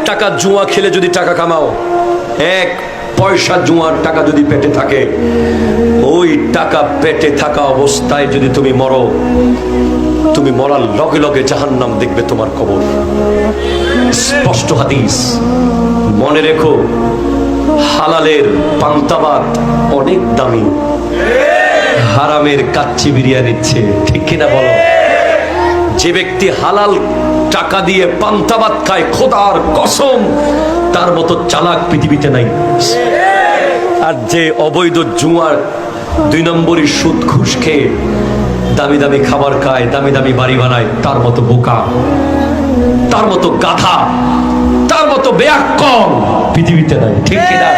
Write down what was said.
টাকা জুয়া খেলে যদি টাকা কামাও, 1 পয়সা জুয়ার টাকা যদি পেটে থাকে, ওই টাকা পেটে থাকা অবস্থায় যদি তুমি মরো, তুমি মরার লগে লগে জাহান্নাম দেখবে তোমার কবর। স্পষ্ট হাদিস। মনে রেখো, হালালের পান্তাবাত অনেক দামি, হারামের কাচ্চি বিরিয়ানির চেয়ে। ঠিক কিনা বলো? যে ব্যক্তি হালাল টাকা দিয়ে পান্তাবাত খায়, খোদার কসম তার মতো চালাক পৃথিবীতে নাই। আর যে অবৈধ জুয়ার 2 নম্বরই সুদ ঘুষ খেয়ে দামি দামি খাবার খায়, দামি দামি বাড়ি বানায়, তার মতো বোকা, তার মতো গাধা, তার মতো বেয়াক্কল পৃথিবীতে নাই। ঠিক কিনা?